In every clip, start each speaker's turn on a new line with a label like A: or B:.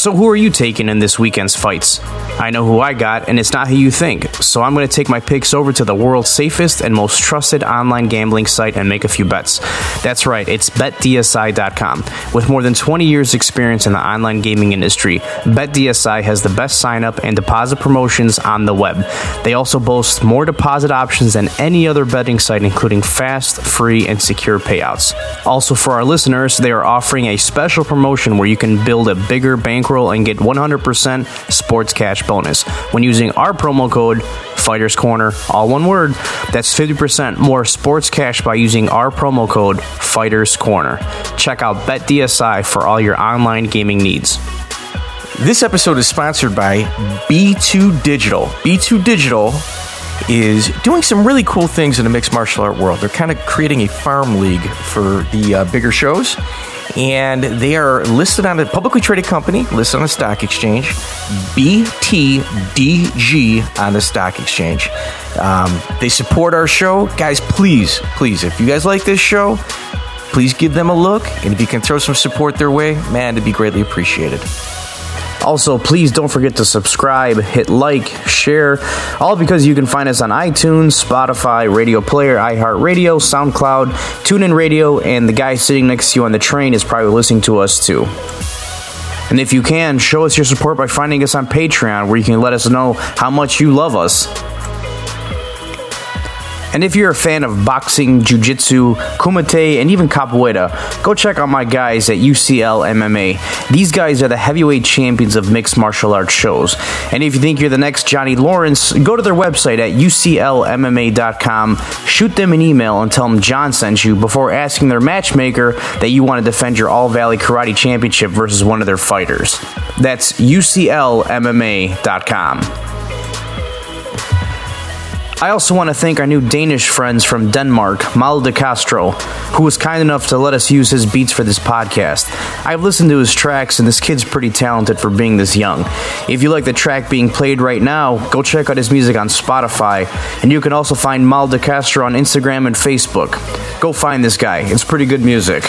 A: So who are you taking in this weekend's fights? I know who I got, and it's not who you think. So I'm going to take my picks over to the world's safest and most trusted online gambling site and make a few bets. That's right, it's BetDSI.com. With more than 20 years experience in the online gaming industry, BetDSI has the best sign-up and deposit promotions on the web. They also boast more deposit options than any other betting site, including fast, free, and secure payouts. Also, for our listeners, they are offering a special promotion where you can build a bigger bankroll and get 100% sports cash bonus when using our promo code Fighters Corner, all one word. That's 50% more sports cash by using our promo code Fighters Corner. Check out BetDSI for all your online gaming needs.
B: This episode is sponsored by B2 Digital. B2 Digital is doing some really cool things in the mixed martial art world. They're kind of creating a farm league for the bigger shows. And they are listed on a publicly traded company, listed on a stock exchange, BTDG on the stock exchange. They support our show. Guys, please, if you guys like this show, please give them a look. And if you can throw some support their way, man, it'd be greatly appreciated.
A: Also, please don't forget to subscribe, hit like, share, all because you can find us on iTunes, Spotify, Radio Player, iHeartRadio, SoundCloud, TuneIn Radio, and the guy sitting next to you on the train is probably listening to us too. And if you can, show us your support by finding us on Patreon, where you can let us know how much you love us. And if you're a fan of boxing, jiu-jitsu, kumite, and even capoeira, go check out my guys at UCL MMA. These guys are the heavyweight champions of mixed martial arts shows. And if you think you're the next Johnny Lawrence, go to their website at UCLMMA.com, shoot them an email and tell them John sent you before asking their matchmaker that you want to defend your All-Valley Karate Championship versus one of their fighters. That's UCLMMA.com. I also want to thank our new Danish friends from Denmark, Malte Castro, who was kind enough to let us use his beats for this podcast. I've listened to his tracks, and this kid's pretty talented for being this young. If you like the track being played right now, go check out his music on Spotify, and you can also find Malte Castro on Instagram and Facebook. Go find this guy. It's pretty good music.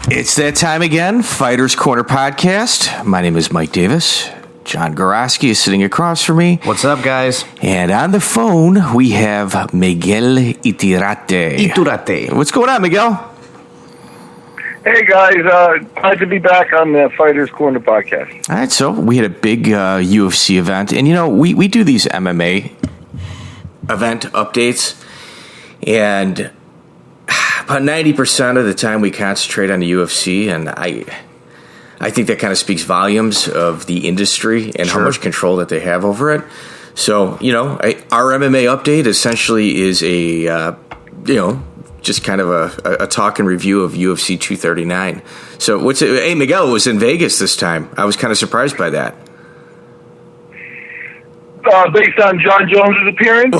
B: It's that time again, Fighters Corner Podcast. My name is Mike Davis. John Goroski is sitting across from me.
A: What's up, guys?
B: And on the phone, we have Miguel Iturrate. What's going on, Miguel?
C: Hey, guys. Glad to be back on the Fighters Corner podcast.
B: All right, so we had a big UFC event. And, you know, we do these MMA event updates. And about 90% of the time we concentrate on the UFC. And I think that kind of speaks volumes of the industry and how much control that they have over it. So, you know, our MMA update essentially is just kind of a talk and review of UFC 239. So, hey, Miguel was in Vegas this time. I was kind of surprised by that.
C: Based on John Jones' appearance?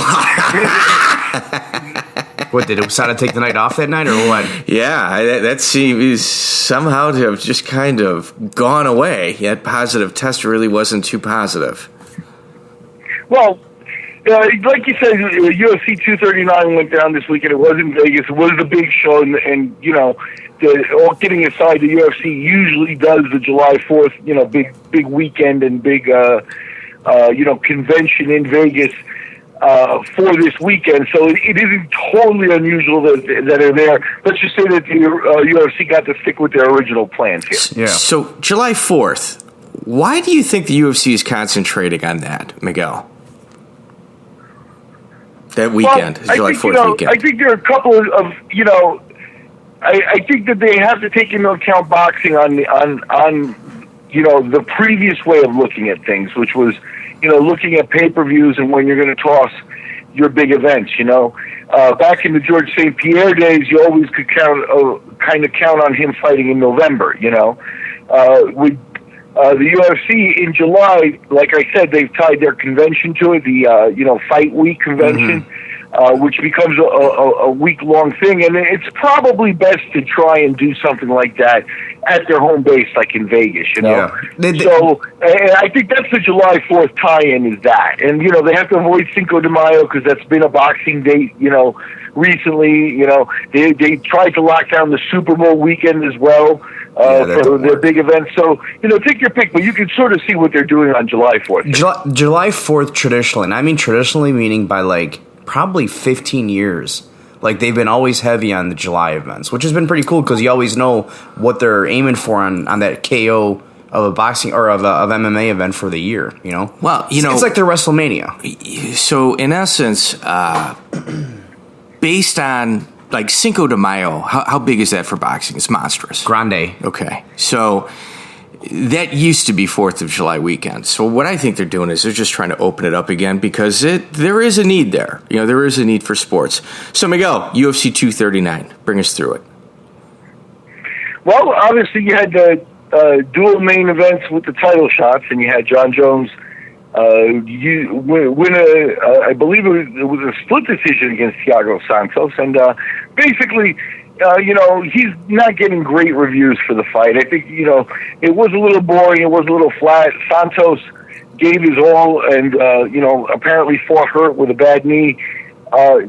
A: What, did Usada take the night off that night, or what?
B: Yeah, that seems somehow to have just kind of gone away. That positive test really wasn't too positive.
C: Well, like you said, UFC 239 went down this weekend. It was in Vegas. It was the big show, and you know, all kidding aside, the UFC usually does the July 4th, you know, big weekend and big, convention in Vegas. For this weekend, so it isn't totally unusual that they're there. Let's just say that the UFC got to stick with their original plans here.
B: Yeah. So July 4th, why do you think the UFC is concentrating on that, Miguel? That weekend, July 4th weekend.
C: I think there are a couple of I think that they have to take into account boxing on the previous way of looking at things, which was, looking at pay-per-views and when you're going to toss your big events, Back in the George St. Pierre days, you always could count on him fighting in November, With the UFC in July, like I said, they've tied their convention to it, the, Fight Week convention. which becomes a week-long thing. And it's probably best to try and do something like that at their home base, like in Vegas,
A: Yeah.
C: So and I think that's the July 4th tie-in is that. And, they have to avoid Cinco de Mayo because that's been a boxing date, recently. They tried to lock down the Super Bowl weekend as well for their big events. So, take your pick, but you can sort of see what they're doing on July 4th.
A: July 4th traditionally, and I mean traditionally meaning by probably 15 years. They've been always heavy on the July events, which has been pretty cool because you always know what they're aiming for on that KO of a boxing or of MMA event for the year, Well, it's like their WrestleMania.
B: So in essence, based on Cinco de Mayo, how big is that for boxing? It's monstrous.
A: Grande.
B: Okay. So that used to be 4th of July weekend. So what I think they're doing is they're just trying to open it up again because there is a need there. There is a need for sports. So Miguel, UFC 239, bring us through it.
C: Well, obviously you had the dual main events with the title shots, and you had Jon Jones win I believe it was a split decision against Thiago Santos, and basically, he's not getting great reviews for the fight. I think, it was a little boring, it was a little flat. Santos gave his all and, apparently fought hurt with a bad knee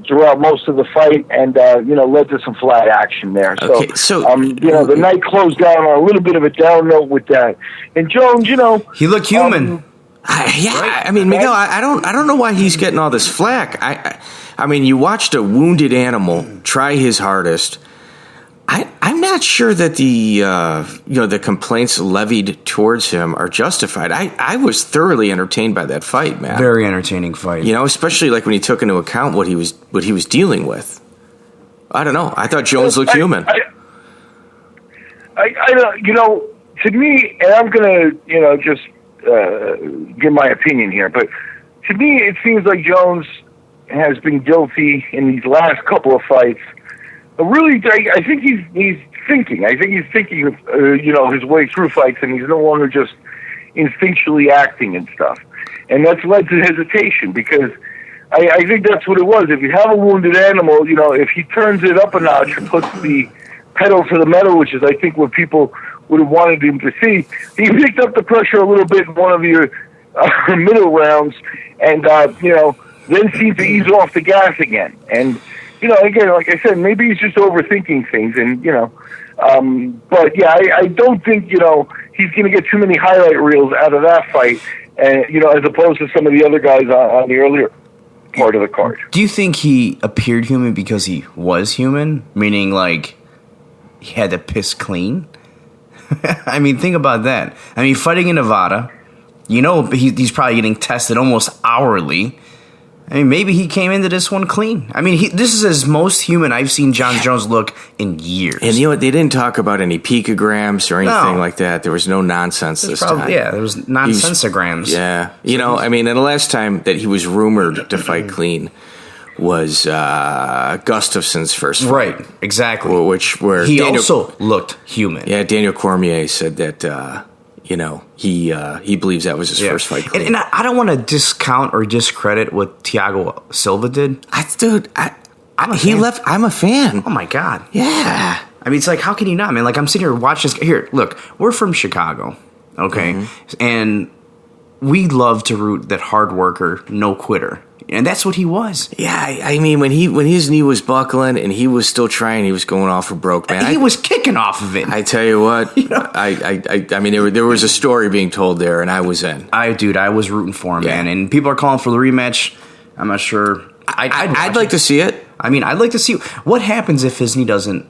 C: throughout most of the fight and, led to some flat action there.
B: Okay,
C: The night closed down on a little bit of a down note with that. And Jones,
A: he looked human.
B: Right? I mean, Miguel, I don't know why he's getting all this flack. I mean, you watched a wounded animal try his hardest. I'm not sure that the complaints levied towards him are justified. I was thoroughly entertained by that fight, man.
A: Very entertaining fight.
B: Especially when he took into account what he was dealing with. I don't know. I thought Jones looked human.
C: To me, and I'm gonna just give my opinion here, but to me, it seems like Jones has been guilty in these last couple of fights. Really, I think he's thinking. I think he's thinking of, his way through fights, and he's no longer just instinctually acting and stuff. And that's led to hesitation because I think that's what it was. If you have a wounded animal, if he turns it up a notch and puts the pedal to the metal, which is, I think, what people would have wanted him to see, he picked up the pressure a little bit in one of your middle rounds and, then seemed to ease off the gas again. And, again, like I said, maybe he's just overthinking things, and but yeah, I don't think he's going to get too many highlight reels out of that fight, and as opposed to some of the other guys on the earlier part of the card.
A: Do you think he appeared human because he was human, meaning he had to piss clean? I mean, think about that. I mean, fighting in Nevada, he's probably getting tested almost hourly. I mean, maybe he came into this one clean. I mean, this is as most human I've seen Jon Jones look in years.
B: And they didn't talk about any picograms or anything like that. There was no nonsense this time.
A: Yeah, there was nonsensograms.
B: Yeah. And the last time that he was rumored to fight clean was Gustafson's first fight.
A: Right, exactly.
B: Where
A: he also looked human.
B: Yeah, Daniel Cormier said that... he believes that was his first fight.
A: And I don't want to discount or discredit what Thiago Silva did.
B: I'm a fan.
A: Oh my God.
B: Yeah.
A: I mean, it's how can you not, man? I'm sitting here watching this. Here, look, we're from Chicago, okay? Mm-hmm. And we love to root that hard worker, no quitter. And that's what he was.
B: Yeah, I mean, when his knee was buckling and he was still trying, he was going off for broke, man.
A: He was kicking off of it.
B: I tell you what, I mean, there was a story being told there, and I was in.
A: I was rooting for him, man. And people are calling for the rematch. I'm not sure.
B: I'd like to see it.
A: I mean, I'd like to see what happens if his knee doesn't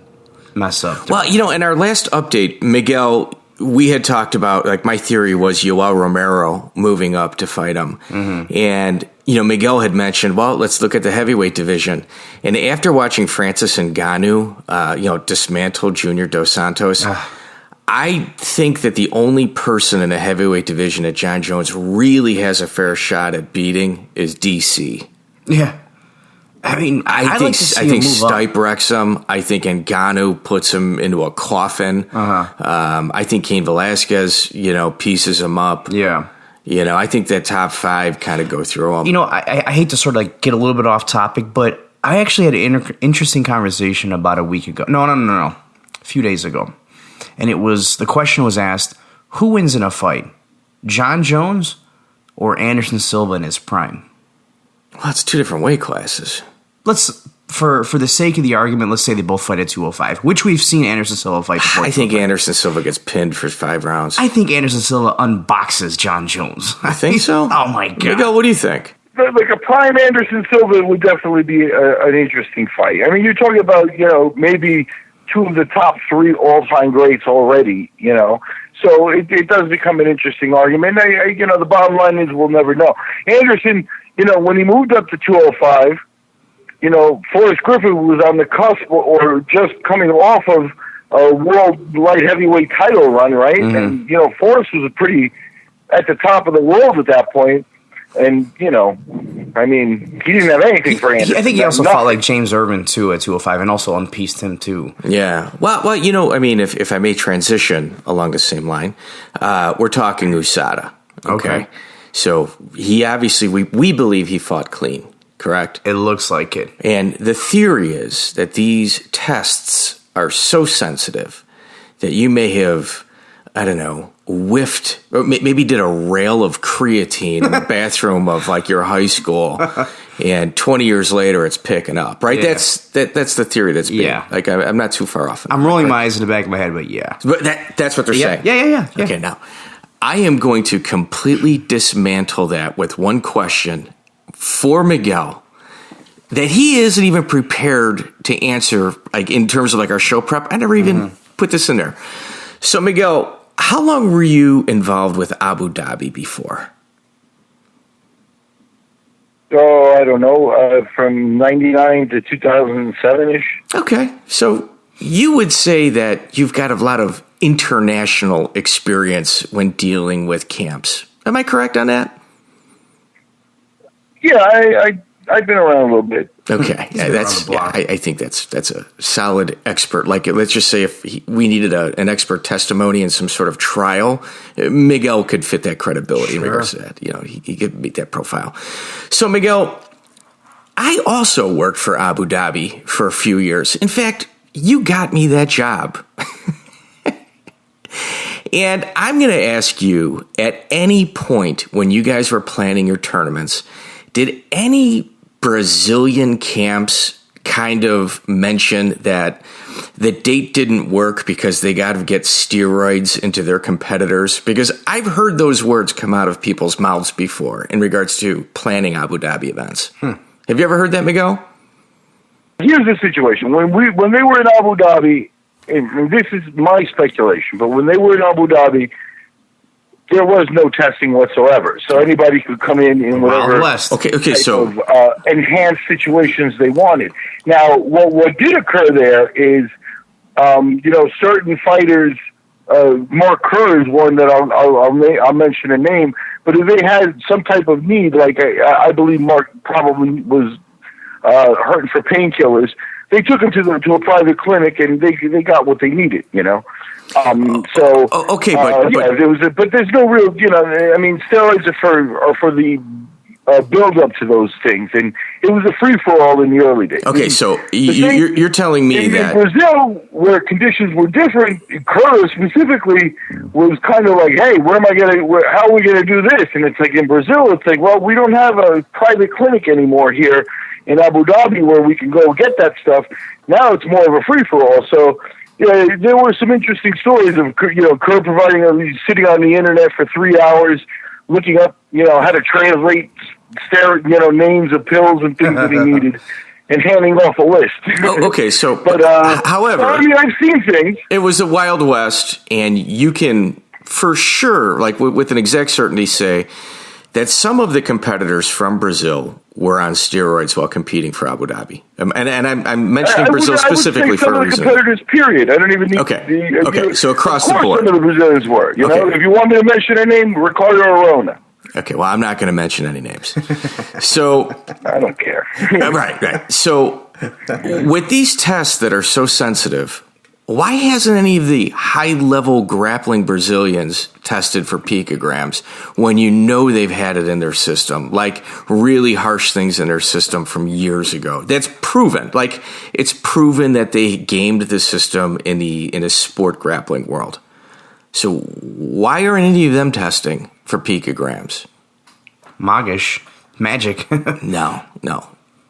A: mess up.
B: Well, in our last update, Miguel, we had talked about, my theory was Yoel Romero moving up to fight him. Mm-hmm. And, Miguel had mentioned, well, let's look at the heavyweight division. And after watching Francis Ngannou, dismantle Junior Dos Santos, I think that the only person in the heavyweight division that Jon Jones really has a fair shot at beating is DC.
A: Yeah. I mean, I think
B: Stipe wrecks him. I think Ngannou puts him into a coffin. Uh-huh. I think Cain Velasquez, pieces him up.
A: Yeah.
B: I think that top 5 kind of go through them.
A: I hate to sort of like get a little bit off topic, but I actually had an interesting conversation about a week ago. No, a few days ago. And the question was asked, who wins in a fight, Jon Jones or Anderson Silva in his prime?
B: Well, that's 2 different weight classes.
A: For the sake of the argument, let's say they both fight at 205, which we've seen Anderson Silva fight before.
B: I think Anderson Silva gets pinned for 5 rounds.
A: I think Anderson Silva unboxes Jon Jones.
B: I think so?
A: Oh, my God.
B: Miguel, what do you think?
C: Like a prime Anderson Silva would definitely be an interesting fight. I mean, you're talking about, maybe 2 of the top 3 all-time greats already, So it does become an interesting argument. The bottom line is we'll never know. Anderson, when he moved up to 205, Forrest Griffin was on the cusp or just coming off of a world light heavyweight title run, right? Mm-hmm. And, Forrest was at the top of the world at that point. And, he didn't have anything for Anderson.
A: I think he also fought like James Irvin, too, at 205 and also unpieced him, too.
B: Yeah. Well, if I may transition along the same line, we're talking USADA. Okay. So he obviously, we believe he fought clean. Correct?
A: It looks like it.
B: And the theory is that these tests are so sensitive that you may have, whiffed, or maybe did a rail of creatine in the bathroom of like your high school, and 20 years later it's picking up, right? Yeah. That's the theory that's being, like I'm not too far off.
A: I'm rolling my eyes in the back of my head, but yeah.
B: But that's what they're saying.
A: Yeah.
B: Okay, now, I am going to completely dismantle that with one question for Miguel that he isn't even prepared to answer, like in terms of like our show prep. I never even put this in there. So Miguel, how long were you involved with Abu Dhabi before?
C: Oh, I don't know, from 99 to 2007-ish.
B: Okay, so you would say that you've got a lot of international experience when dealing with camps. Am I correct on that?
C: Yeah, I've been around a little bit.
B: Okay, I think that's a solid expert. Like, let's just say if we needed an expert testimony in some sort of trial, Miguel could fit that credibility in regards to that. He could meet that profile. So, Miguel, I also worked for Abu Dhabi for a few years. In fact, you got me that job. And I'm going to ask you, at any point when you guys were planning your tournaments, did any Brazilian camps kind of mention that the date didn't work because they got to get steroids into their competitors? Because I've heard those words come out of people's mouths before in regards to planning Abu Dhabi events. Have you ever heard that, Miguel?
C: Here's the situation. When they were in Abu Dhabi, and this is my speculation, but when they were in Abu Dhabi, there was no testing whatsoever. So anybody could come in whatever enhanced situations they wanted. Now, what did occur there is, certain fighters, Mark Kerr is one that I'll mention a name, but if they had some type of need, like I believe Mark probably was hurting for painkillers, they took him to a private clinic and they got what they needed, but there's no real, steroids are for the build up to those things, and it was a free for all in the early days.
B: Okay, so you're telling me that
C: in Brazil, where conditions were different, Kerr specifically was kind of like, hey, how are we gonna do this? And it's like in Brazil, it's like, well, we don't have a private clinic anymore here in Abu Dhabi where we can go get that stuff. Now it's more of a free for all. So there were some interesting stories of Kerr providing sitting on the internet for 3 hours, looking up how to translate names of pills and things that he needed, and handing off a list.
B: Okay, so however,
C: I've seen things.
B: It was a Wild West, and you can for sure, like with an exact certainty, say that some of the competitors from Brazil were on steroids while competing for Abu Dhabi. And I'm mentioning Brazil specifically for a reason.
C: Competitors, period. I don't even need
B: Okay, so across the board.
C: Some of the Brazilians were. If you want me to mention a name, Ricardo Arona.
B: Okay, well, I'm not going to mention any names. So
C: I don't care.
B: Right. So with these tests that are so sensitive, Why hasn't any of the high-level grappling Brazilians tested for picograms when you know they've had it in their system? Like really harsh things in their system from years ago. That's proven. Like it's proven that they gamed the system in a sport grappling world. So why aren't any of them testing for picograms?
A: Magic.
B: No.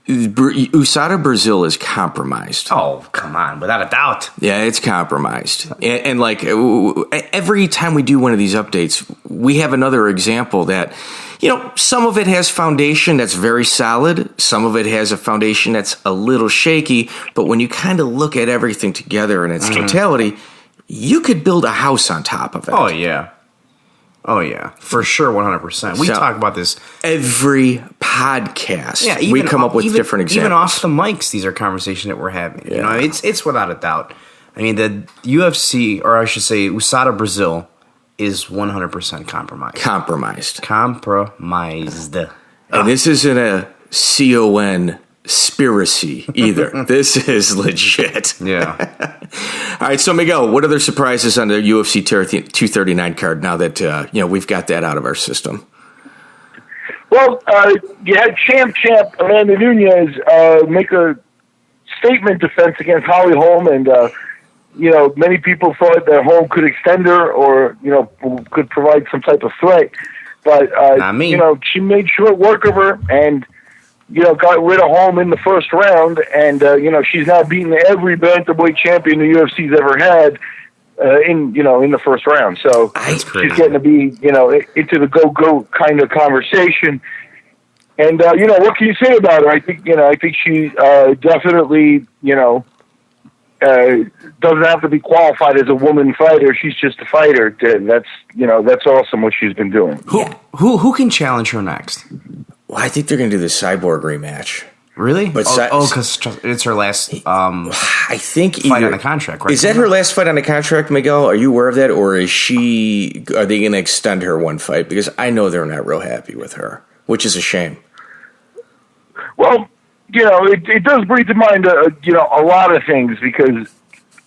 B: USADA Brazil is compromised.
A: Oh, come on, without a doubt.
B: Yeah, it's compromised. And like every time we do one of these updates, we have another example that, some of it has foundation that's very solid. Some of it has a foundation that's a little shaky. But when you kind of look at everything together in its totality, you could build a house on top of it.
A: Oh, yeah. For sure, 100%. We talk about this
B: every podcast.
A: Yeah,
B: we come up with different examples.
A: Even off the mics, these are conversations that we're having.
B: Yeah.
A: It's without a doubt. I mean, the UFC, or I should say USADA Brazil, is 100% compromised. Compromised.
B: And this isn't a conspiracy either. This is legit.
A: Yeah.
B: All right, so Miguel, what other surprises on the UFC 239 card now that we've got that out of our system?
C: Well, you had champ Amanda Nunes make a statement defense against Holly Holm, and many people thought that Holm could extend her or could provide some type of threat, but
A: Not me.
C: She made short work of her and got rid of Holm in the first round, and she's now beaten every bantamweight champion the UFC's ever had in the first round. So she's getting to be into the go kind of conversation. And what can you say about her? I think she definitely doesn't have to be qualified as a woman fighter. She's just a fighter. That's awesome what she's been doing.
A: Who can challenge her next?
B: Well, I think they're going to do the Cyborg rematch.
A: Really?
B: But
A: because it's her last
B: I think
A: fight on the contract, right?
B: Is that her last fight on the contract, Miguel? Are you aware of that? Or are they going to extend her one fight? Because I know they're not real happy with her, which is a shame.
C: Well, it does bring to mind, a lot of things because,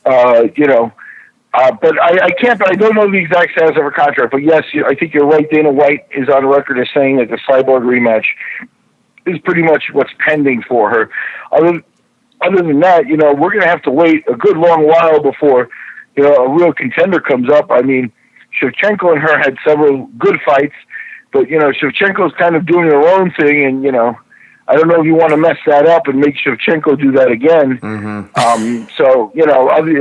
C: but I can't. I don't know the exact status of her contract. But yes, I think you're right. Dana White is on record as saying that the Cyborg rematch is pretty much what's pending for her. Other than that, we're going to have to wait a good long while before a real contender comes up. I mean, Shevchenko and her had several good fights, but Shevchenko's kind of doing her own thing, and I don't know if you want to mess that up and make Shevchenko do that again. Mm-hmm. So other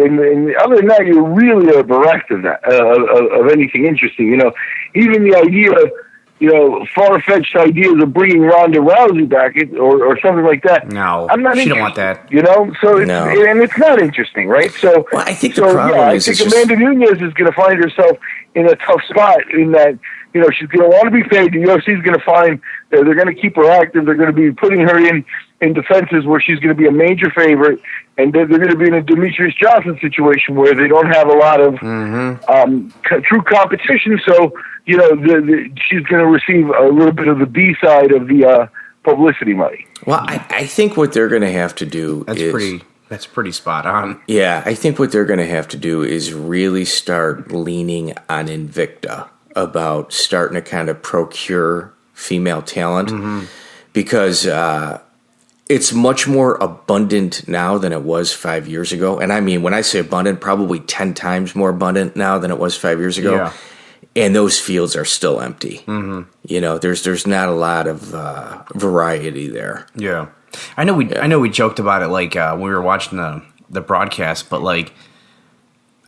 C: than that, you really are bereft of that of anything interesting. Even the idea, far-fetched ideas of bringing Ronda Rousey back or something like that.
A: No,
C: I'm not.
A: She don't want that.
C: So and it's not interesting, right? So
B: well, I think the problem is
C: I think Amanda Nunes is going to find herself in a tough spot in that. She's going to want to be paid. The UFC is going to find that they're going to keep her active. They're going to be putting her in defenses where she's going to be a major favorite, and they're going to be in a Demetrius Johnson situation where they don't have a lot of true competition. So, she's going to receive a little bit of the B side of the publicity money.
B: Well, I think what they're going to have to do
A: That's pretty spot on.
B: Yeah, I think what they're going to have to do is really start leaning on Invicta about starting to kind of procure female talent because it's much more abundant now than it was 5 years ago. And I mean, when I say abundant, probably 10 times more abundant now than it was 5 years ago.
A: Yeah.
B: And those fields are still empty. There's not a lot of variety there.
A: Yeah. I know we joked about it when we were watching the broadcast, but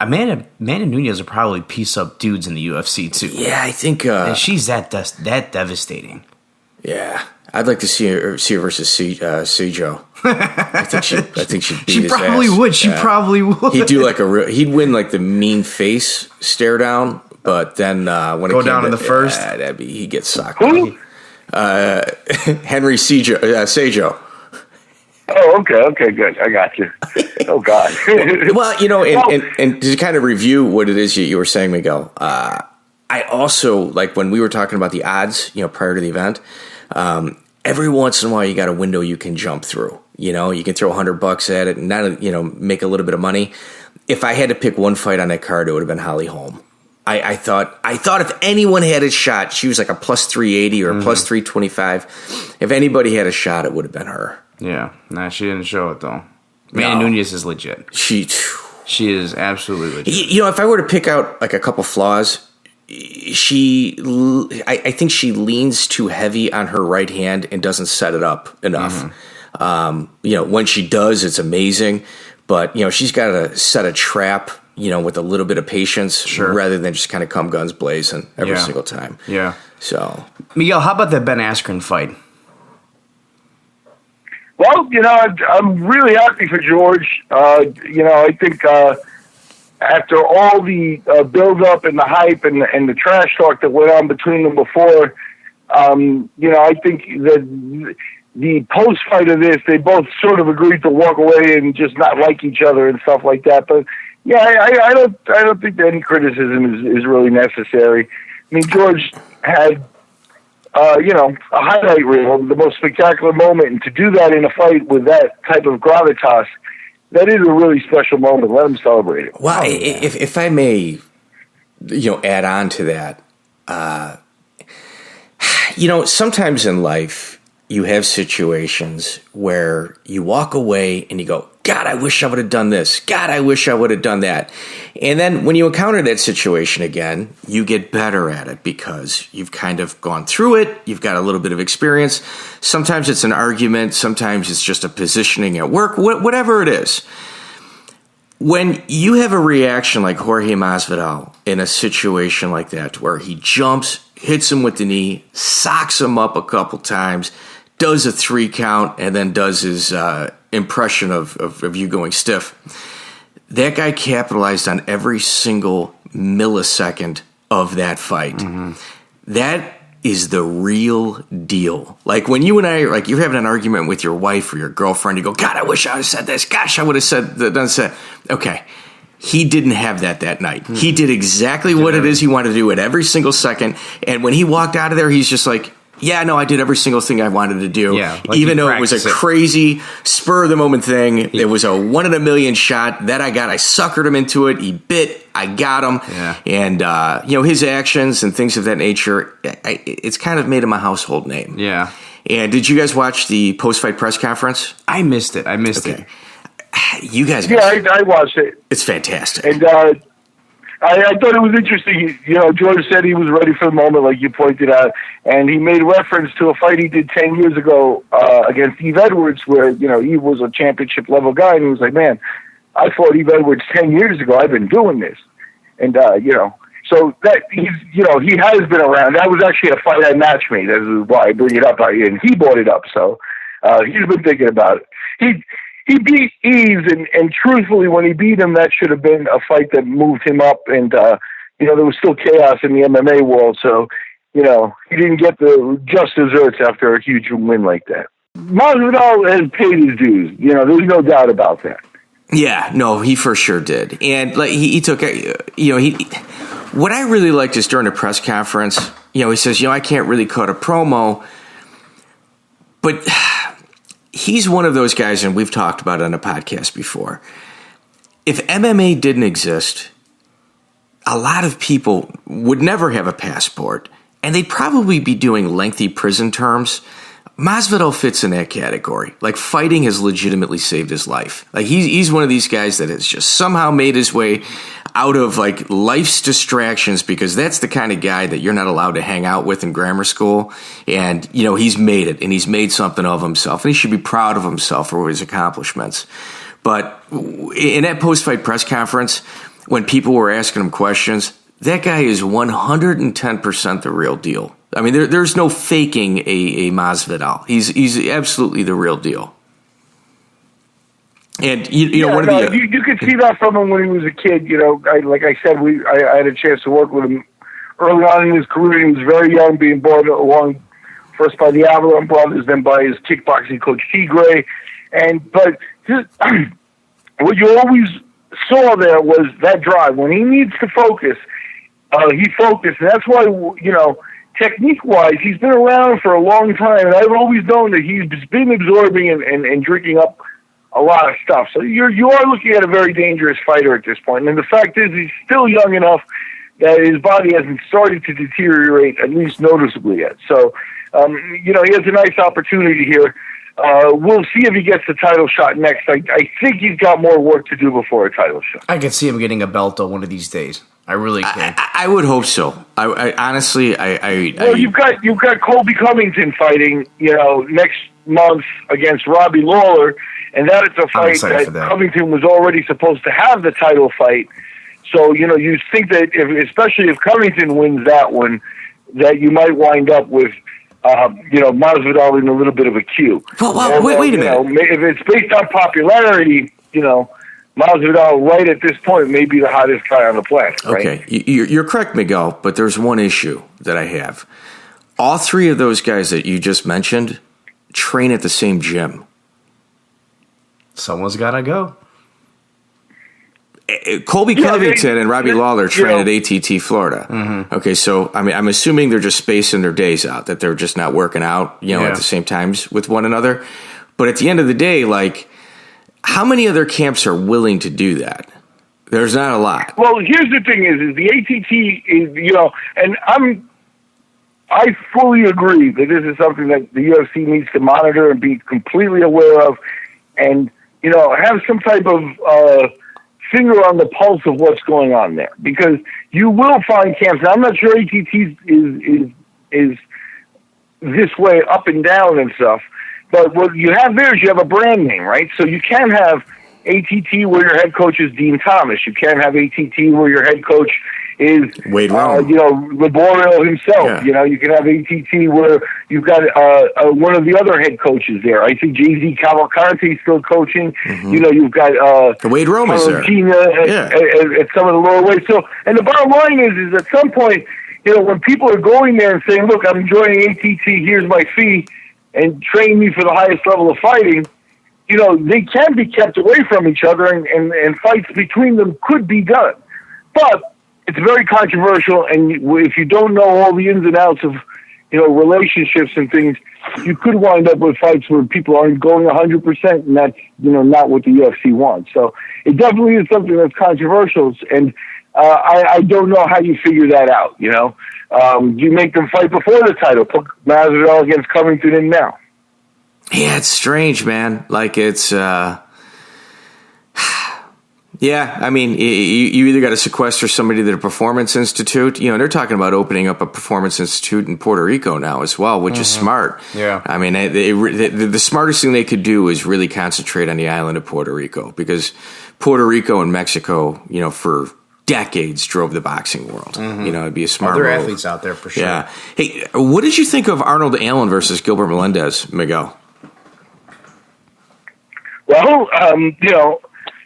A: Amanda Nunes will probably piece up dudes in the UFC too.
B: Yeah, I think
A: and she's that devastating.
B: Yeah, I'd like to see her versus Sejo. I think she'd beat his ass.
A: She probably would.
B: He'd do he'd win the mean face stare down, but then when
A: go
B: it came
A: down in the first,
B: he gets socked.
C: Who?
B: Henry Sejo.
C: Oh, okay, good. I got you. Oh, God.
B: Well, and to kind of review what it is you were saying, Miguel, I also, when we were talking about the odds, prior to the event, every once in a while you got a window you can jump through. You can throw $100 at it and not, make a little bit of money. if I had to pick one fight on that card, it would have been Holly Holm. I thought if anyone had a shot, she was like a plus 380 or a plus 325. If anybody had a shot, it would have been her.
A: Yeah. Nah, she didn't show it, though. Manny Nunes is legit. She is absolutely legit.
B: If I were to pick out like a couple flaws, I think she leans too heavy on her right hand and doesn't set it up enough. When she does, it's amazing. But, she's got to set a trap, with a little bit of patience rather than just kind of come guns blazing every single time. Yeah. So,
A: Miguel, how about that Ben Askren fight?
C: Well, I'm really happy for George. I think after all the build-up and the hype and the trash talk that went on between them before, I think that the post-fight of this, they both sort of agreed to walk away and just not like each other and stuff like that. But yeah, I don't think that any criticism is really necessary. I mean, George had a highlight reel, the most spectacular moment, and to do that in a fight with that type of gravitas, that is a really special moment. Let him celebrate it.
B: Well, if I may, add on to that, sometimes in life you have situations where you walk away and you go, God, I wish I would have done this. God, I wish I would have done that. And then when you encounter that situation again, you get better at it because you've kind of gone through it. You've got a little bit of experience. Sometimes it's an argument. Sometimes it's just a positioning at work, whatever it is. When you have a reaction like Jorge Masvidal in a situation like that where he jumps, hits him with the knee, socks him up a couple times, does a 3 count, and then does his impression of you going stiff. That guy capitalized on every single millisecond of that fight. That is the real deal. Like when you and I, like you're having an argument with your wife or your girlfriend, you go, God, I wish I would have said this. Gosh, I would have said that. Okay. He didn't have that night. He did exactly what it is he wanted to do at every single second. And when he walked out of there, he's just like, yeah, no, I did every single thing I wanted to do. Yeah, like even though it was a crazy spur-of-the-moment thing. It was a 1 in a million shot that I got. I suckered him into it. He bit. I got him. Yeah. And, his actions and things of that nature, it's kind of made him a household name. Yeah. And did you guys watch the post-fight press conference?
A: I missed it. Okay.
B: You guys,
C: I watched it.
B: It's fantastic,
C: and I thought it was interesting. George said he was ready for the moment, like you pointed out, and he made reference to a fight he did 10 years ago against Eve Edwards, where Eve was a championship level guy, and he was like, "Man, I fought Eve Edwards 10 years ago. I've been doing this," and so that he has been around. That was actually a fight I match made. That is why I bring it up, and he brought it up. So he's been thinking about it. He beat Eves, and truthfully, when he beat him, that should have been a fight that moved him up. And there was still chaos in the MMA world, so he didn't get the just desserts after a huge win like that. Masvidal has paid his dues. There's no doubt about that.
B: Yeah, no, he for sure did. And like he took, what I really liked is during the press conference, he says, I can't really cut a promo, but he's one of those guys, and we've talked about it on a podcast before. If MMA didn't exist, a lot of people would never have a passport, and they'd probably be doing lengthy prison terms. Masvidal fits in that category. Like, fighting has legitimately saved his life. Like, he's one of these guys that has just somehow made his way out of, like, life's distractions, because that's the kind of guy that you're not allowed to hang out with in grammar school. And, he's made it, and he's made something of himself, and he should be proud of himself for his accomplishments. But in that post-fight press conference, when people were asking him questions, that guy is 110% the real deal. I mean, there's no faking a Masvidal. He's absolutely the real deal. And you
C: could see that from him when he was a kid. Like I said, I had a chance to work with him early on in his career. He was very young, being brought along first by the Avalon brothers, then by his kickboxing coach Tigre. But what you always saw there was that drive. When he needs to focus, he focused, and that's why technique-wise, he's been around for a long time, and I've always known that he's been absorbing and drinking up a lot of stuff. So you are looking at a very dangerous fighter at this point. And the fact is, he's still young enough that his body hasn't started to deteriorate, at least noticeably yet. So, he has a nice opportunity here. We'll see if he gets the title shot next. I think he's got more work to do before a title shot.
A: I could see him getting a belt though one of these days. I really can.
B: I would hope so. I honestly,
C: you've got Colby Covington fighting, next month against Robbie Lawler, and that is a fight that Covington was already supposed to have the title fight. So you think that especially if Covington wins that one, that you might wind up with Masvidal in a little bit of a queue.
B: Well, wait a minute.
C: If it's based on popularity, Masvidal right at this point may be the hottest guy on the planet. Right?
B: Okay, you're correct, Miguel, but there's one issue that I have. All three of those guys that you just mentioned train at the same gym.
A: Someone's got to go.
B: Colby Covington and Robbie Lawler train at ATT Florida.
A: Mm-hmm.
B: Okay, so I'm assuming they're just spacing their days out, that they're just not working out, at the same times with one another. But at the end of the day, how many other camps are willing to do that? There's not a lot.
C: Well, here's the thing: is the ATT is and I fully agree that this is something that the UFC needs to monitor and be completely aware of, and have some type of finger on the pulse of what's going on there, because you will find camps. Now, I'm not sure ATT is this way up and down and stuff, but what you have there is you have a brand name, right? So you can have ATT where your head coach is Dean Thomas. You can have ATT where your head coach is
B: Wade Rome.
C: Laborio himself.
B: Yeah.
C: You can have ATT where you've got one of the other head coaches there. I think Jay-Z Cavalcante is still coaching.
B: Mm-hmm.
C: You've got
B: the Wade Rome is there.
C: At some of the lower weights. So, and the bottom line is at some point, when people are going there and saying, "Look, I'm joining ATT. Here's my fee, and train me for the highest level of fighting," they can be kept away from each other, and fights between them could be done, but it's very controversial, and if you don't know all the ins and outs of, relationships and things, you could wind up with fights where people aren't going 100%, and that's, not what the UFC wants. So it definitely is something that's controversial, and I don't know how you figure that out, you make them fight before the title, put Masvidal against Covington in now.
B: Yeah, it's strange, man. It's... Yeah, I mean, you either got to sequester somebody to the Performance Institute. They're talking about opening up a Performance Institute in Puerto Rico now as well, which is smart.
A: Yeah.
B: I mean, the smartest thing they could do is really concentrate on the island of Puerto Rico, because Puerto Rico and Mexico, for decades drove the boxing world. Mm-hmm. It'd be a smart
A: Other
B: move.
A: athletes out there for sure.
B: Yeah. Hey, what did you think of Arnold Allen versus Gilbert Melendez, Miguel?
C: Well,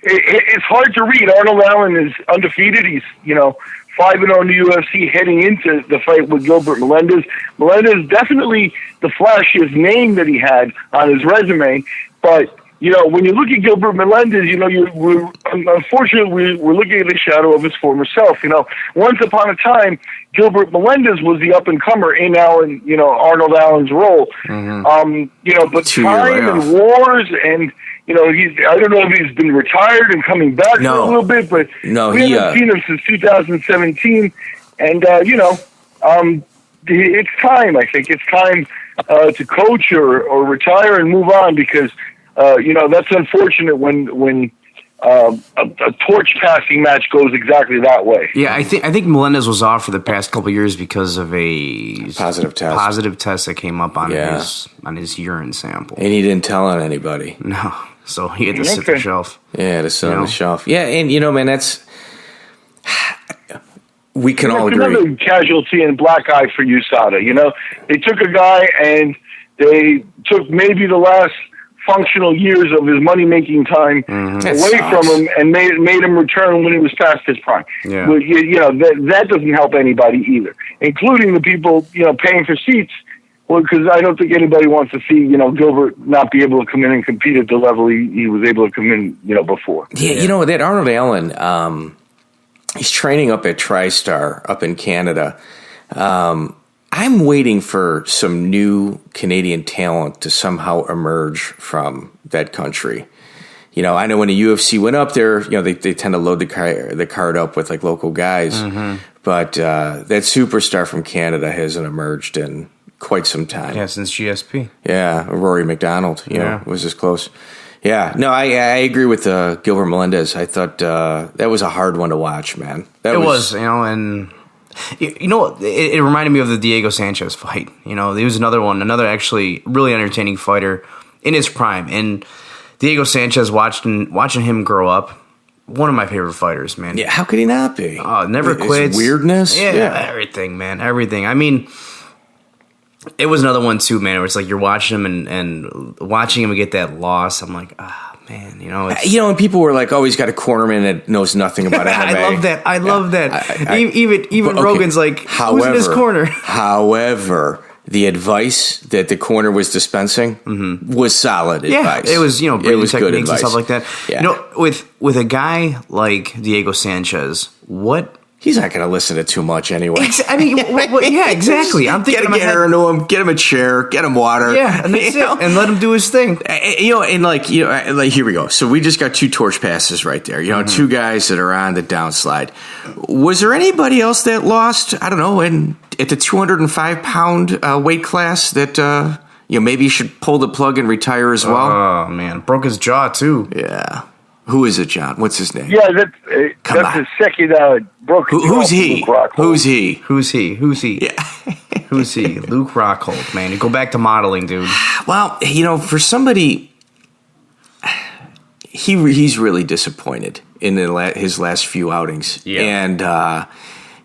C: it's hard to read. Arnold Allen is undefeated. He's, 5-0 in the UFC heading into the fight with Gilbert Melendez. Melendez definitely the flashiest name that he had on his resume. But, when you look at Gilbert Melendez, unfortunately, we're looking at the shadow of his former self. Once upon a time, Gilbert Melendez was the up-and-comer in Arnold Allen's role.
B: Mm-hmm.
C: But time and wars and... I don't know if he's been retired and coming back for a little bit, but we haven't seen him since 2017. And, it's time, I think. It's time to coach or retire and move on, because, that's unfortunate when a torch passing match goes exactly that way.
A: Yeah, I think Melendez was off for the past couple of years because of a
B: positive test
A: that came up on his urine sample,
B: and he didn't tell on anybody.
A: No, so he had to sit on the shelf.
B: Yeah, to sit on the shelf. Yeah, and man, that's we can all agree.
C: Another casualty in black eye for USADA. They took a guy and they took maybe the last functional years of his money-making time away from him and made him return when he was past his prime.
A: Yeah.
C: Well, that doesn't help anybody either, including the people paying for seats. Well, because I don't think anybody wants to see Gilbert not be able to come in and compete at the level he was able to come in before.
B: Yeah, that Arnold Allen, he's training up at TriStar up in Canada. I'm waiting for some new Canadian talent to somehow emerge from that country. I know when the UFC went up there, they tend to load the card up with like local guys. Mm-hmm. But that superstar from Canada hasn't emerged in quite some time.
A: Yeah, since GSP.
B: Yeah, Rory McDonald, was this close. Yeah, no, I agree with Gilbert Melendez. I thought that was a hard one to watch, man.
A: It was, and it reminded me of the Diego Sanchez fight. There was another actually really entertaining fighter in his prime, and Diego Sanchez, watching him grow up, one of my favorite fighters, man.
B: Yeah, how could he not be?
A: Oh, never quits.
B: Weirdness,
A: everything, man, everything. I mean, it was another one too, man. Where it's like you're watching him and watching him get that loss. I'm like, man,
B: and people were like, "Oh, he's got a cornerman that knows nothing about MMA."
A: I love that. Even Rogan's like, "Who's in his corner?"
B: However, the advice that the corner was dispensing was solid advice.
A: It was
B: it was good advice
A: and stuff like that.
B: Yeah.
A: With a guy like Diego Sanchez, what?
B: He's not going to listen to too much anyway.
A: Exactly. I'm thinking,
B: get into him, get him a chair, get him water.
A: Yeah, and that's it. And let him do his thing.
B: Like here we go. So we just got 2 torch passes right there. 2 guys that are on the downslide. Was there anybody else that lost? I don't know. At the 205-pound weight class that maybe you should pull the plug and retire as well.
A: Oh man, broke his jaw too.
B: Yeah. Who is it, John? What's his name?
C: Yeah, that's his second broken.
B: Who's he? Who's he?
A: Yeah. Who's he? Luke Rockhold, man. You go back to modeling, dude.
B: Well, for somebody, he's really disappointed in his last few outings.
A: Yeah.
B: And,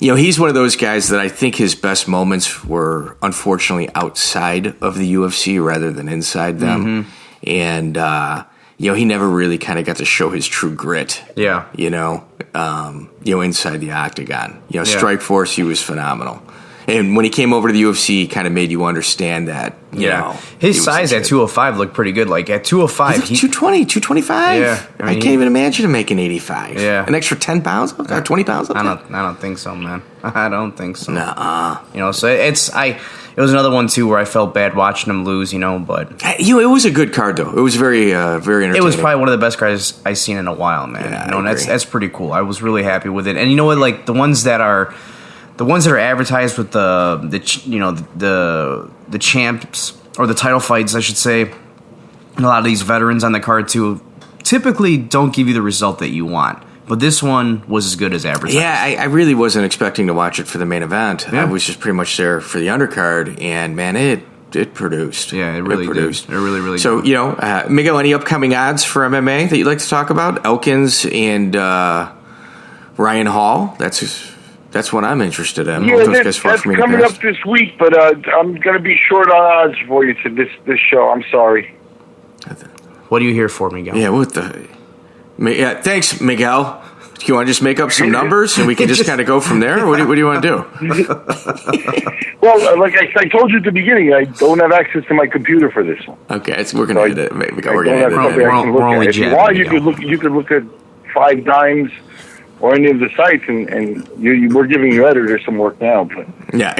B: he's one of those guys that I think his best moments were unfortunately outside of the UFC rather than inside them. Mm-hmm. And, he never really kind of got to show his true grit.
A: Yeah.
B: Inside the octagon. Strike Force, he was phenomenal. And when he came over to the UFC, he kind of made you understand that.
A: His size at 205 looked pretty good. Like at 205,
B: 220, 225.
A: Yeah,
B: I can't even imagine him making 85.
A: Yeah,
B: an extra 10 pounds or 20 pounds.
A: I don't think so, man. I don't think so.
B: Nuh-uh.
A: So it was another one too where I felt bad watching him lose. But
B: it was a good card though. It was very very entertaining.
A: It was probably one of the best cards I've seen in a while, man.
B: Yeah,
A: and that's pretty cool. I was really happy with it. And you know what? Like the ones that are advertised with the champs or the title fights, I should say, and a lot of these veterans on the card too, typically don't give you the result that you want. But this one was as good as advertised.
B: Yeah, I really wasn't expecting to watch it for the main event.
A: Yeah.
B: I was just pretty much there for the undercard, and man, it produced.
A: Yeah, it really produced. It really, really
B: so,
A: did.
B: Miguel, any upcoming odds for MMA that you'd like to talk about? Elkins and Ryan Hall? That's what I'm interested in.
C: Yeah, that's coming up this week, but I'm going to be short on odds for you to this show. I'm sorry.
A: What are you here for, Miguel?
B: Yeah, what the... Yeah, thanks, Miguel. Do you want to just make up some numbers and we can just kind of go from there? What do you want to do?
C: Well, like I told you at the beginning, I don't have access to my computer for this one.
B: Okay, we're going to edit it. We're going to edit it.
A: We're only
C: if you want, you could look at 5 Dimes or any of the sites, and we're giving your editor some work now. But
B: yeah.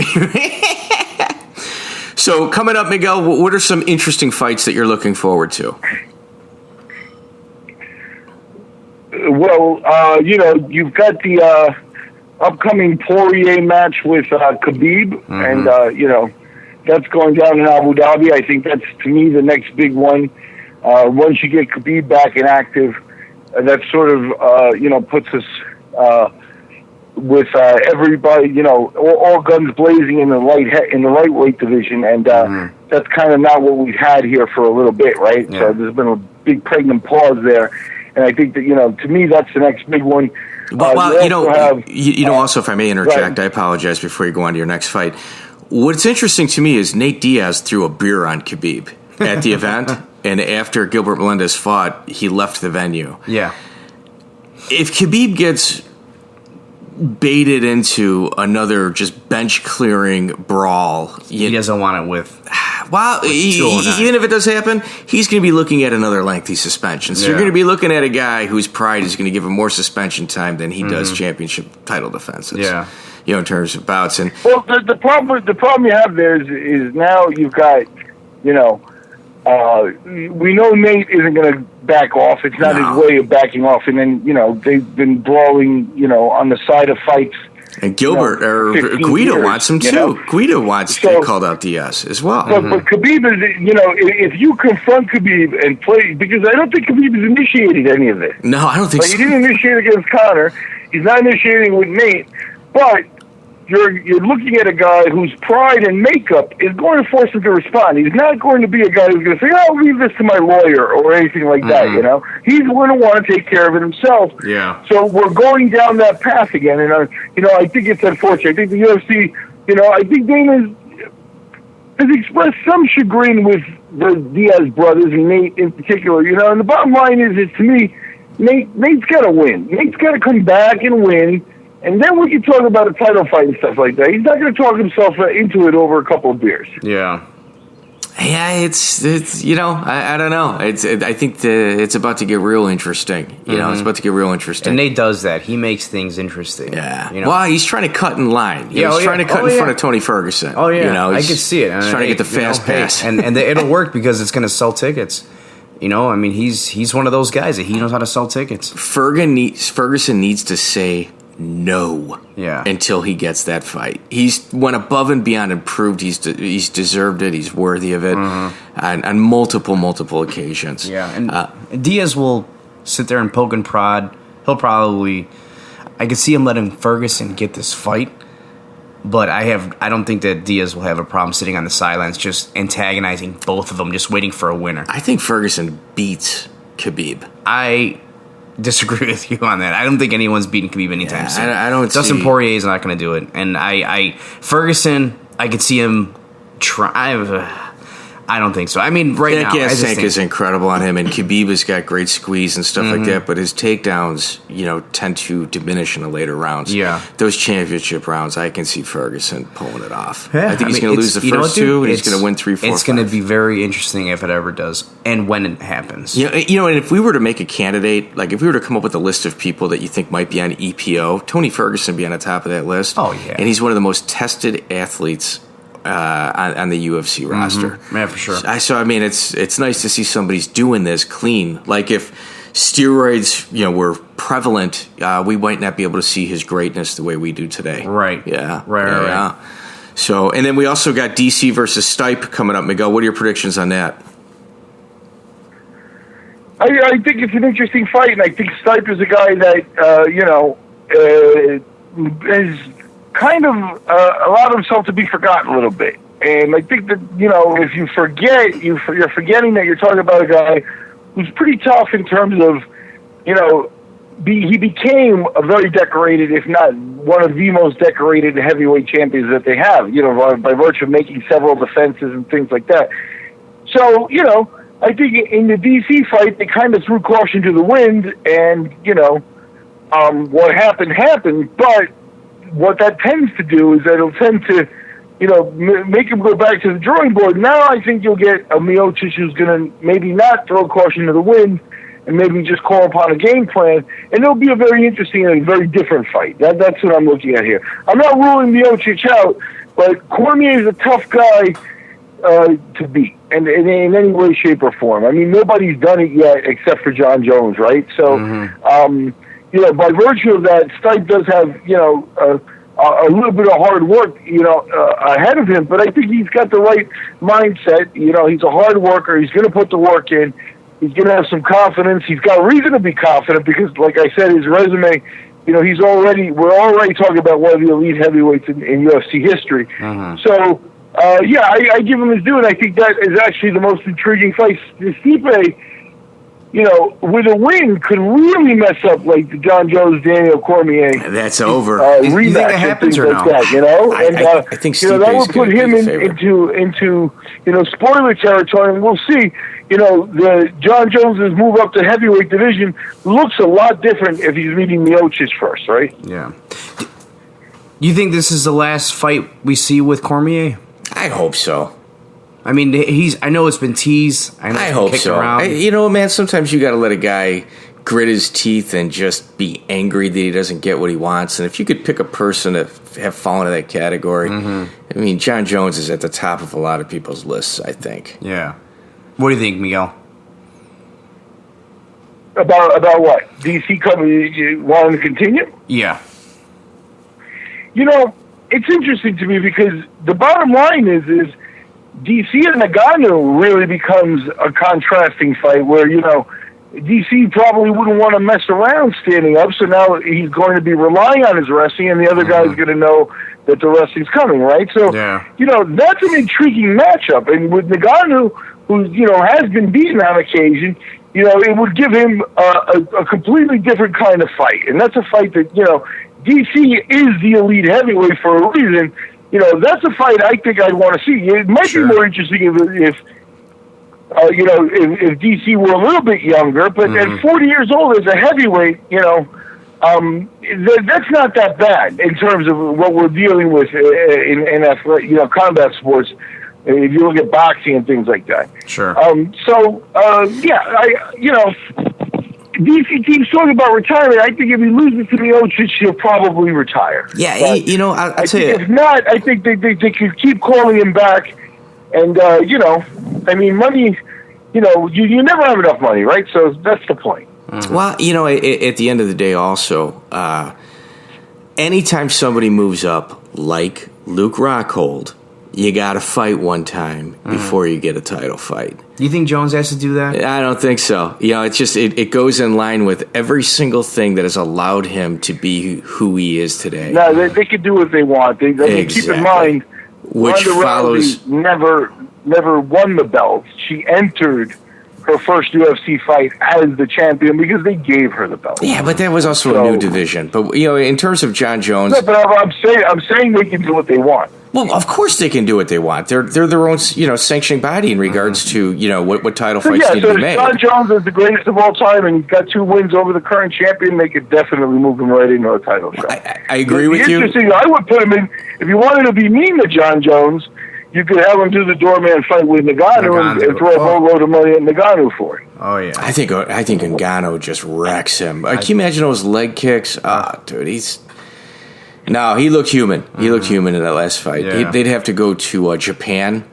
B: So coming up, Miguel, what are some interesting fights that you're looking forward to?
C: Well, you've got the upcoming Poirier match with Khabib, and that's going down in Abu Dhabi. I think that's, to me, the next big one. Once you get Khabib back and active, that sort of puts us with everybody, all guns blazing in the lightweight division, and that's kind of not what we've had here for a little bit, right? Yeah. So there's been a big pregnant pause there. And I think that, to me, that's the next big one.
B: Also, if I may interject, I apologize before you go on to your next fight. What's interesting to me is Nate Diaz threw a beer on Khabib at the event, and after Gilbert Melendez fought, he left the venue.
A: Yeah.
B: If Khabib gets baited into another just bench-clearing brawl...
A: He doesn't want it with...
B: Well, even if it does happen, he's going to be looking at another lengthy suspension. So you're going to be looking at a guy whose pride is going to give him more suspension time than he does championship title defenses.
A: Yeah,
B: in terms of bouts. And
C: well, the problem you have there is now you've got We know Nate isn't going to back off. It's not his way of backing off. And then, they've been brawling, on the side of fights.
B: And Gilbert or Guido wants him too. Guido wants to call out Diaz as well.
C: But Khabib is, if you confront Khabib and play, because I don't think Khabib has initiated any of this.
B: No, I don't think so.
C: He didn't initiate against Conor. He's not initiating with Nate. But you're looking at a guy whose pride and makeup is going to force him to respond. He's not going to be a guy who's going to say, "Oh, leave this to my lawyer" or anything like that. He's going to want to take care of it himself.
B: Yeah.
C: So we're going down that path again, and I think it's unfortunate. I think the UFC, I think Dana has expressed some chagrin with the Diaz brothers and Nate in particular. And the bottom line is to me, Nate's got to win. Nate's got to come back and win. And then we can talk about a title fight and stuff like that. He's not going to talk himself into it over a couple of beers.
B: Yeah. Yeah, it's I don't know. I think it's about to get real interesting. It's about to get real interesting.
A: And Nate does that. He makes things interesting.
B: Yeah. Well, he's trying to cut in line. He's trying to cut in front of Tony Ferguson.
A: Oh yeah. I can see it.
B: He's trying to get the fast pass,
A: and it'll work because it's going to sell tickets. He's one of those guys that he knows how to sell tickets.
B: Ferguson needs to say no until he gets that fight. He's went above and beyond and proved he's deserved it. He's worthy of it on multiple occasions.
A: Yeah, and Diaz will sit there and poke and prod. He'll probably, I could see him letting Ferguson get this fight, but I don't think that Diaz will have a problem sitting on the sidelines just antagonizing both of them, just waiting for a winner.
B: I think Ferguson beats Khabib.
A: I disagree with you on that. I don't think anyone's beaten Khabib anytime soon.
B: I don't.
A: Dustin Poirier is not going to do it, and Ferguson, I could see him try. I don't think so. Right now,
B: gas tank is incredible on him, and Khabib has got great squeeze and stuff like that. But his takedowns, tend to diminish in the later rounds.
A: Yeah,
B: those championship rounds, I can see Ferguson pulling it off.
A: Yeah,
B: I think he's going to lose the first two, and he's going to win 3, 4, 5.
A: It's going to be very interesting if it ever does, and when it happens.
B: And if we were to make a candidate, like if we were to come up with a list of people that you think might be on EPO, Tony Ferguson would be on the top of that list.
A: Oh yeah,
B: and he's one of the most tested athletes on the UFC roster.
A: Yeah, for sure.
B: So it's nice to see somebody's doing this clean. Like if steroids, were prevalent, we might not be able to see his greatness the way we do today.
A: Right.
B: Yeah.
A: Right.
B: So, and then we also got DC versus Stipe coming up. Miguel, what are your predictions on that?
C: I think it's an interesting fight, and I think Stipe is a guy that is kind of allowed himself to be forgotten a little bit. And I think that, if you forget, you're forgetting that you're talking about a guy who's pretty tough in terms of, he became a very decorated, if not one of the most decorated heavyweight champions that they have, by virtue of making several defenses and things like that. So, I think in the DC fight, they kind of threw caution to the wind, and, what happened, but what that tends to do is that it'll tend to, make him go back to the drawing board. Now I think you'll get a Miocic who's going to maybe not throw caution to the wind and maybe just call upon a game plan, and it'll be a very interesting and very different fight. That's what I'm looking at here. I'm not ruling Miocic out, but Cormier is a tough guy to beat, and in any way, shape, or form. I mean, nobody's done it yet except for Jon Jones, right? So, by virtue of that, Stipe does have, a little bit of hard work, ahead of him, but I think he's got the right mindset. He's a hard worker. He's going to put the work in. He's going to have some confidence. He's got reason to be confident because, like I said, his resume, we're already talking about one of the elite heavyweights in UFC history. So, I give him his due, and I think that is actually the most intriguing fight. Stipe, with a win, could really mess up like the Jon Jones Daniel Cormier.
B: That's over.
A: You think that happens or no?
C: That,
B: I think Stipe
C: that will put him into spoiler territory, and we'll see. The Jon Jones's move up to heavyweight division looks a lot different if he's meeting Miocic first, right?
A: Yeah. You think this is the last fight we see with Cormier?
B: I hope so.
A: I mean, I know it's been teased.
B: I hope so. Man, sometimes you got to let a guy grit his teeth and just be angry that he doesn't get what he wants. And if you could pick a person that have fallen into that category, Jon Jones is at the top of a lot of people's lists, I think.
A: Yeah. What do you think, Miguel?
C: About what? DC coming, wanting to continue?
A: Yeah.
C: You know, it's interesting to me because the bottom line is DC and Nagano really becomes a contrasting fight where, you know, DC probably wouldn't want to mess around standing up, so now he's going to be relying on his wrestling, and the other guy's going to know that the wrestling's coming, right? So, you know, that's an intriguing matchup. And with Nagano, who, you know, has been beaten on occasion, you know, it would give him a completely different kind of fight. And that's a fight that, you know, DC is the elite heavyweight for a reason. You know, that's a fight I think I'd want to see. It might be more interesting if you know, if DC were a little bit younger, but at 40 years old as a heavyweight, you know, that's not that bad in terms of what we're dealing with in you know, combat sports. If you look at boxing and things like that.
A: Sure.
C: You know, DC keeps talking about retirement. I think if he loses to Miocic, he'll probably retire.
B: Yeah,
C: but
B: you know, I'll tell you.
C: If not, I think they could keep calling him back. And, you know, I mean, money, you know, you never have enough money, right? So that's the point.
B: Well, you know, at the end of the day also, anytime somebody moves up like Luke Rockhold, you got to fight one time before you get a title fight.
A: Do you think Jones has to do that?
B: I don't think so. You know, it's just it goes in line with every single thing that has allowed him to be who he is today.
C: No, they can do what they want. I mean, keep in mind,
B: which
C: Ronda
B: follows
C: Rousey never won the belt. She entered her first UFC fight as the champion because they gave her the belt.
B: Yeah, but that was also a new division. But you know, in terms of Jon Jones,
C: no, but I'm saying they can do what they want.
B: Well, of course they can do what they want. They're their own, you know, sanctioning body in regards to, you know, what title fights need to be made.
C: Jon Jones is the greatest of all time, and he's got 2 wins over the current champion. They could definitely move him right into a title shot.
B: I agree with you.
C: Interesting. I would put him in if you wanted to be mean to Jon Jones. You could have him do the doorman fight with Nagano and throw a boatload of money at Nagano for it.
A: Oh yeah,
B: I think Nagano just wrecks him. Can you imagine those leg kicks? Dude, he looked human. He looked human in that last fight.
A: Yeah.
B: They'd have to go to Japan,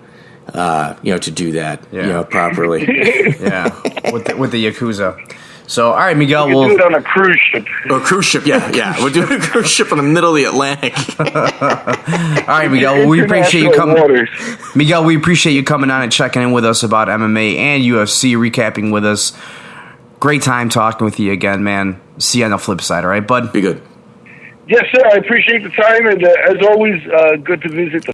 B: you know, to do that, you know, properly.
A: Yeah, with the Yakuza. So, all right, Miguel,
C: we'll do it on a cruise ship.
B: A cruise ship, yeah. We're doing a cruise ship in the middle of the Atlantic.
A: All right, Miguel. Well, we appreciate you coming. Miguel, we appreciate you coming on and checking in with us about MMA and UFC, recapping with us. Great time talking with you again, man. See you on the flip side, all right, bud?
B: Be good.
C: Yes, sir. I appreciate the time, and as always, good to visit the